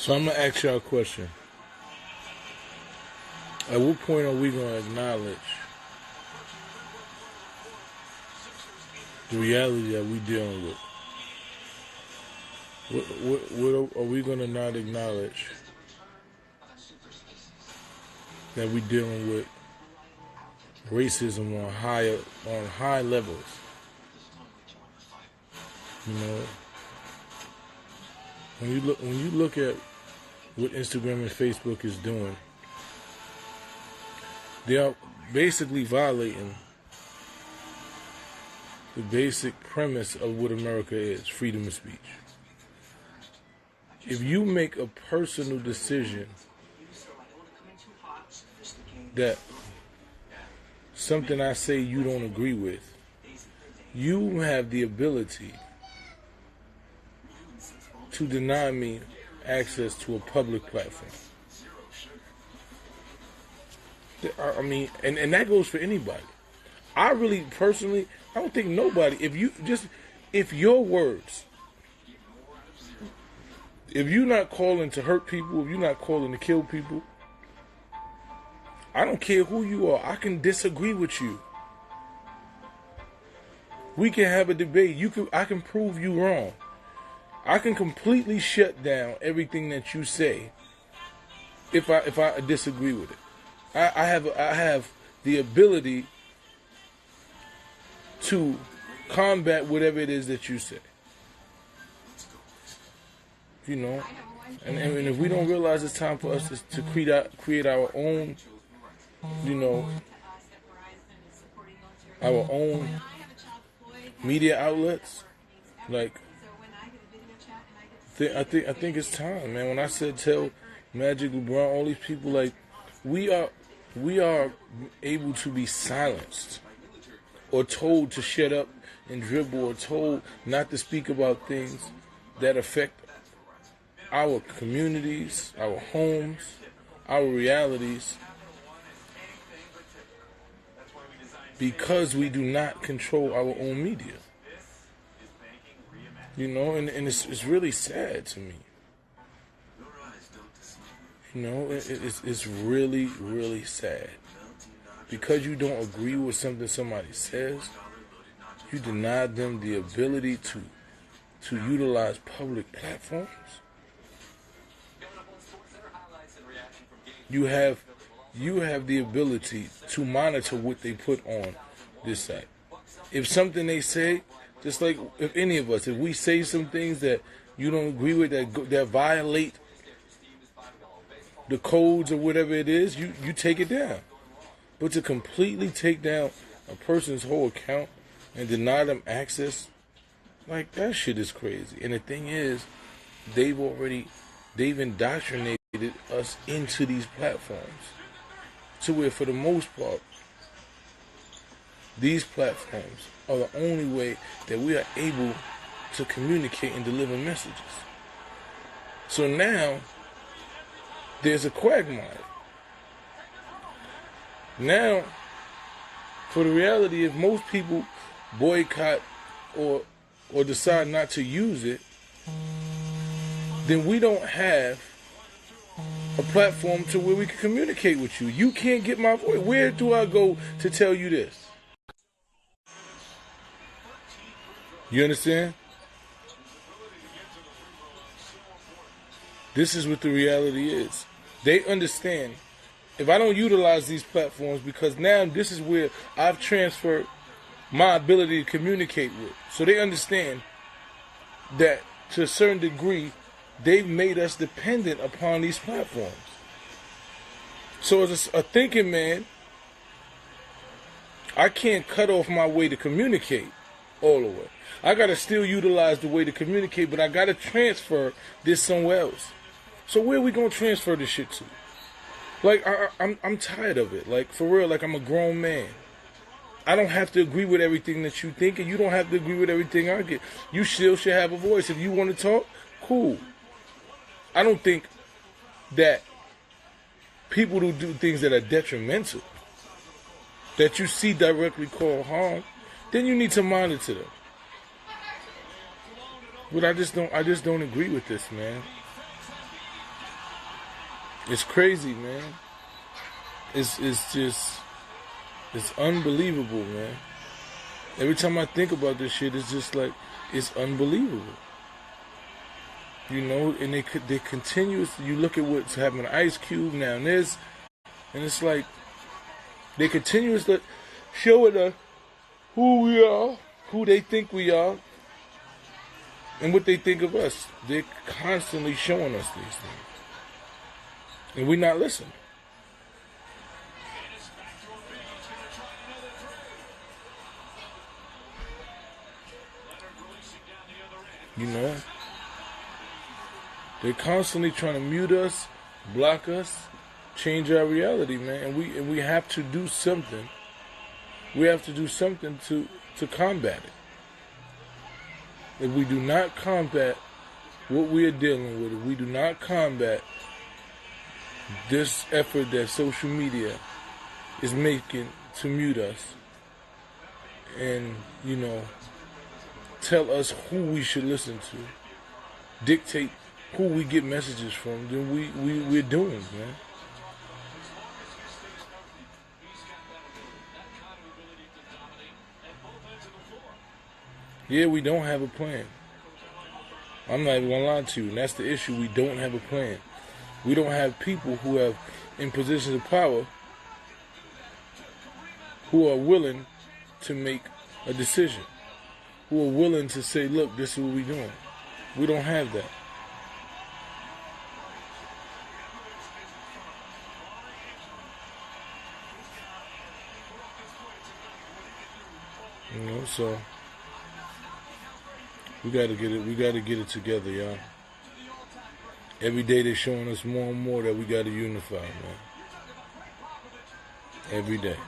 So I'm gonna ask y'all a question. At what point are we gonna acknowledge the reality that we're dealing with? What are we gonna not acknowledge that we're dealing with racism on high levels? You know, when you look at what Instagram and Facebook is doing, they are basically violating the basic premise of what America is: freedom of speech. If you make a personal decision that something I say you don't agree with, you have the ability to deny me access to a public platform. I mean, and that goes for anybody. I really, personally, I don't think nobody, if your words, if you're not calling to hurt people, if you're not calling to kill people, I don't care who you are. I can disagree with you. We can have a debate. I can prove you wrong. I can completely shut down everything that you say if I disagree with it. I have the ability to combat whatever it is that you say. You know, and if we don't realize it's time for us to create our own, you know, our own media outlets, like, I think it's time, man. When I said tell Magic, LeBron, all these people, like, we are able to be silenced or told to shut up and dribble or told not to speak about things that affect our communities, our homes, our realities, because we do not control our own media. You know, and it's really sad to me. You know, it's really, really sad. Because you don't agree with something somebody says, you deny them the ability to utilize public platforms. You have the ability to monitor what they put on this site. If something they say, just like if any of us, if we say some things that you don't agree with, that violate the codes or whatever it is, you take it down. But to completely take down a person's whole account and deny them access, like, that shit is crazy. And the thing is, they've indoctrinated us into these platforms to where, for the most part, these platforms are the only way that we are able to communicate and deliver messages. So now, there's a quagmire. Now, for the reality, if most people boycott or decide not to use it, then we don't have a platform to where we can communicate with you. You can't get my voice. Where do I go to tell you this? You understand? This is what the reality is. They understand. If I don't utilize these platforms, because now this is where I've transferred my ability to communicate with. So they understand that to a certain degree, they've made us dependent upon these platforms. So as a thinking man, I can't cut off my way to communicate all the way. I got to still utilize the way to communicate, but I got to transfer this somewhere else. So where are we going to transfer this shit to? Like, I'm tired of it. Like, for real, like, I'm a grown man. I don't have to agree with everything that you think, and you don't have to agree with everything I get. You still should have a voice. If you want to talk, cool. I don't think that people who do things that are detrimental, that you see directly cause harm, then you need to monitor them. But I just don't agree with this, man. It's crazy, man. It's unbelievable, man. Every time I think about this shit, it's just like, it's unbelievable. You know, and they continuously, you look at what's happening to Ice Cube now and this, and it's like, they continuously showing us who we are, who they think we are, and what they think of us. They're constantly showing us these things. And we're not listening. You know? They're constantly trying to mute us, block us, change our reality, man. And we have to do something. We have to do something to combat it. If we do not combat what we are dealing with, if we do not combat this effort that social media is making to mute us and, you know, tell us who we should listen to, dictate who we get messages from, then we're doomed, man. Yeah, we don't have a plan. I'm not even gonna lie to you, and that's the issue. We don't have a plan. We don't have people who have in positions of power who are willing to make a decision, who are willing to say, look, this is what we're doing. We don't have that. You know, so we gotta get it. We gotta get it together, y'all. Every day they're showing us more and more that we gotta unify, man. Every day.